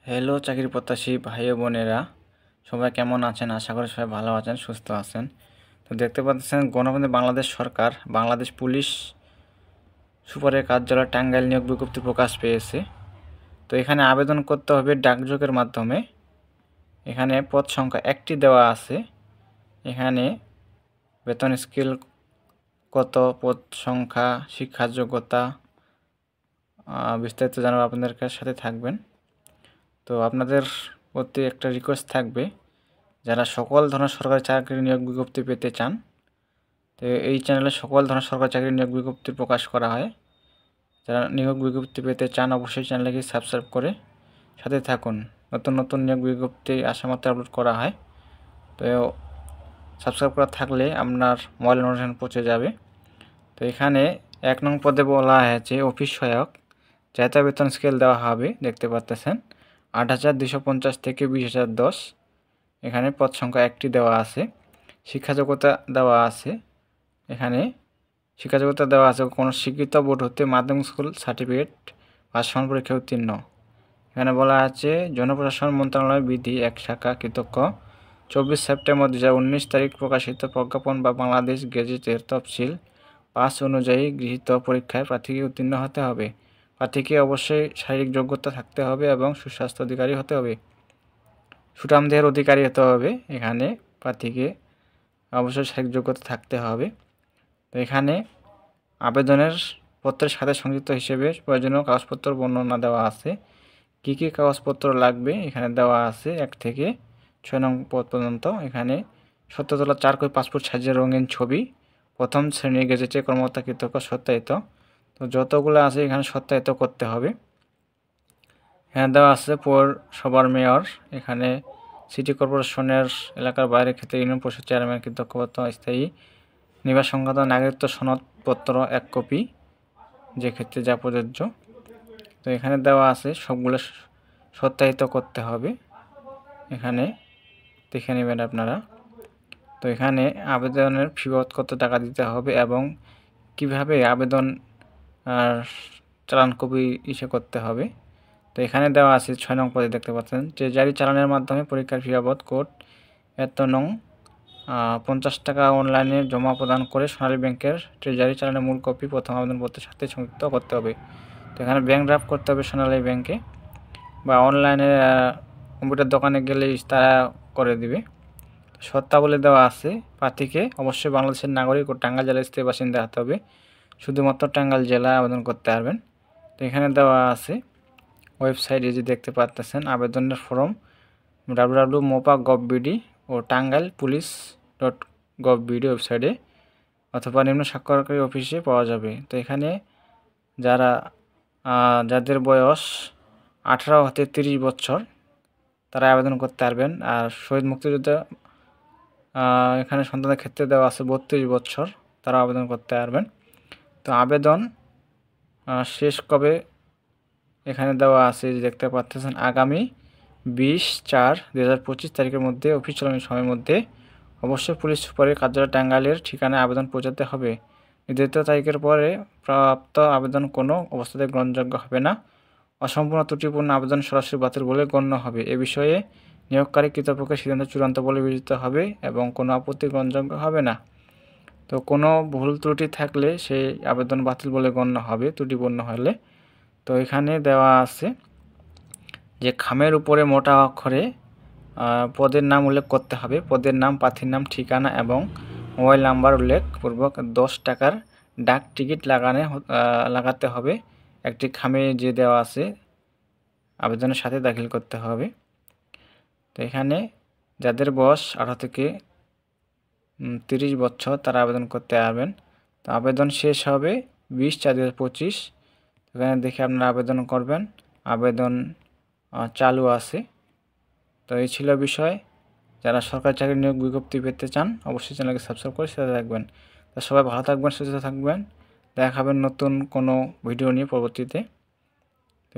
Hello চাকরি প্রত্যাশী ভাই ও বোনেরা, সবাই কেমন আছেন? আশা করি সবাই ভালো আছেন, সুস্থ আছেন। তো দেখতে পাচ্ছেন গণপ্রজাতন্ত্রী বাংলাদেশ সরকার বাংলাদেশ পুলিশ সুপারের কার্যালয় টাঙ্গাইল নিয়োগ বিজ্ঞপ্তি প্রকাশ পেয়েছে। তো এখানে আবেদন করতে হবে ডাকযোগের মাধ্যমে। এখানে পদ সংখ্যা একটি দেওয়া আছে। এখানে বেতন স্কেল কত, পদ সংখ্যা, শিক্ষার যোগ্যতা বিস্তারিত জানাবো, আপনাদের সাথে থাকবেন। তো আপনাদের প্রতি একটা রিকোয়েস্ট থাকবে, যারা সকল ধরনের সরকারি চাকরির নিয়োগ বিজ্ঞপ্তি পেতে চান, তো এই চ্যানেলে সকল ধরনের সরকারি চাকরির নিয়োগ বিজ্ঞপ্তি প্রকাশ করা হয়। যারা নিয়োগ বিজ্ঞপ্তি পেতে চান অবশ্যই চ্যানেলকে সাবস্ক্রাইব করে সাথে থাকুন। নতুন নতুন নিয়োগ বিজ্ঞপ্তি আসামাত্র আপলোড করা হয়। তো সাবস্ক্রাইব করা থাকলে আপনার মোবাইল নোটিফিকেশন পৌঁছে যাবে। তো এখানে 1 নং পদে বলা হয়েছে অফিস সহায়ক, জাতীয় বেতন স্কেল দেওয়া হবে, দেখতে পাচ্ছেন 8,250 থেকে 20,010। এখানে পদ সংখ্যা একটি দেওয়া আছে। শিক্ষাযোগ্যতা দেওয়া আছে। এখানে শিক্ষাযোগ্যতা দেওয়া আছে কোনো শিক্ষিত বোর্ড হতে মাধ্যমিক স্কুল সার্টিফিকেট পাস সমান পরীক্ষা উত্তীর্ণ। এখানে বলা আছে জনপ্রশাসন মন্ত্রণালয় বিধি 1 শাখা কৃতজ্ঞ 24 সেপ্টেম্বর 2019 তারিখ প্রকাশিত প্রজ্ঞাপন বা বাংলাদেশ গেজেটের তফসিল 5 অনুযায়ী গৃহীত পরীক্ষায় প্রার্থীকে উত্তীর্ণ হতে হবে। প্রার্থীকে অবশ্যই শারীরিক যোগ্যতা থাকতে হবে এবং সুস্বাস্থ্য অধিকারী হতে হবে, সুঠামদেহের অধিকারী হতে হবে। এখানে প্রার্থীকে অবশ্যই শারীরিক যোগ্যতা থাকতে হবে। তো এখানে আবেদনের পত্রের সাথে সংযুক্ত হিসেবে প্রয়োজনীয় কাগজপত্র বর্ণনা দেওয়া আছে। কী কী কাগজপত্র লাগবে এখানে দেওয়া আছে 1 থেকে 6 নং পদ পর্যন্ত। এখানে 17 তোলা 4 কপি পাসপোর্ট সাইজের রঙিন ছবি, প্রথম শ্রেণীর গেজেটে কর্মকর্তা কৃতজ্ঞ সত্যায়িত। তো যতগুলো আছে এখানে সত্যায়িত করতে হবে। এখানে দেওয়া আছে পৌরসভার মেয়র, এখানে সিটি কর্পোরেশনের এলাকার বাইরের ক্ষেত্রে ইউনিয়ন পরিষদ চেয়ারম্যান কৃতজ্ঞপত্র, স্থায়ী নিবাস সংক্রান্ত নাগরিকত্ব সনদপত্র 1 কপি, যে ক্ষেত্রে যা প্রযোজ্য। তো এখানে দেওয়া আছে সবগুলো সত্যায়িত করতে হবে, এখানে দেখে নেবেন আপনারা। তো এখানে আবেদনের ফি বাবদ কত টাকা দিতে হবে এবং কিভাবে আবেদন চালান কপি করতে হবে। তো এখানে দেওয়া আছে 6 নং পদে দেখতে পাচ্ছেন ট্রেজারি চালানের মাধ্যমে পরীক্ষার ফি বাবদ কোড এত নং 50 টাকা অনলাইনে জমা প্রদান করে সোনালী ব্যাংকের ট্রেজারি চালানের মূল কপি প্রথম আবেদনপত্রের সাথে সংযুক্ত করতে হবে। তো এখানে ব্যাংক ড্রাফট করতে হবে সোনালী ব্যাংকে, বা অনলাইনে কম্পিউটার দোকানে গেলেই তারা করে দিবে। শর্তাবলী দেওয়া আছে, প্রার্থীকে অবশ্যই বাংলাদেশের নাগরিক ও টাঙ্গাইল জেলার স্থায়ী বাসিন্দা হতে হবে, শুধুমাত্র টাঙ্গাইল জেলায় আবেদন করতে পারবেন। তো এখানে দেওয়া আছে ওয়েবসাইট, এই যে দেখতে পাচ্ছেন আবেদনের ফর্ম www.mopa.gov.bd ও tangailpolice.gov.bd ওয়েবসাইটে অথবা নিম্ন স্বাক্ষরকারী অফিসে পাওয়া যাবে। তো এখানে যাদের বয়স 18 হতে 30 বছর তারা আবেদন করতে পারবেন। আর শহীদ মুক্তিযোদ্ধা এখানে সন্তানদের ক্ষেত্রে দেওয়া আছে 32 বছর, তারা আবেদন করতে পারবেন। তো আবেদন শেষ কবে এখানে দেওয়া আছে, যে দেখতে পাচ্ছেন আগামী 20/4/2025 তারিখের মধ্যে অফিস চালানোর সময়ের মধ্যে অবশ্যই পুলিশ সুপারের কার্যালয় টাঙ্গাইলের ঠিকানায় আবেদন পৌঁছাতে হবে। নির্ধারিত তারিখের পরে প্রাপ্ত আবেদন কোনো অবস্থাতে গ্রহণযোগ্য হবে না। অসম্পূর্ণ ত্রুটিপূর্ণ আবেদন সরাসরি বাতিল বলে গণ্য হবে। এ বিষয়ে নিয়োগকারী কর্তৃপক্ষের সিদ্ধান্ত চূড়ান্ত বলে বিবেচিত হবে এবং কোনো আপত্তি গ্রহণযোগ্য হবে না। তো কোনো ভুল ত্রুটি থাকলে সেই আবেদন বাতিল বলে গণ্য হবে ত্রুটিপূর্ণ হলে। তো এখানে দেওয়া আছে যে খামের উপরে মোটা অক্ষরে পদের নাম উল্লেখ করতে হবে। পদের নাম, প্রার্থীর নাম, ঠিকানা এবং মোবাইল নাম্বার উল্লেখপূর্বক 10 টাকার ডাক টিকিট লাগাতে হবে। একটি খামে যে দেওয়া আছে আবেদনের সাথে দাখিল করতে হবে। তো এখানে যাদের বয়স 18 থেকে 30 বছর তারা আবেদন করতে পারবেন। তো আবেদন শেষ হবে 20/4/2025। এখানে দেখে আপনারা আবেদন করবেন। আবেদন চালু আছে। তো এই ছিল বিষয়। যারা সরকারি চাকরির নিয়োগ বিজ্ঞপ্তি পেতে চান অবশ্যই চ্যানেলকে সাবস্ক্রাইব করে সাথে থাকবেন। তো সবাই ভালো থাকবেন, সুস্থ থাকবেন। দেখাবেন নতুন কোনো ভিডিও নিয়ে পরবর্তীতে। তো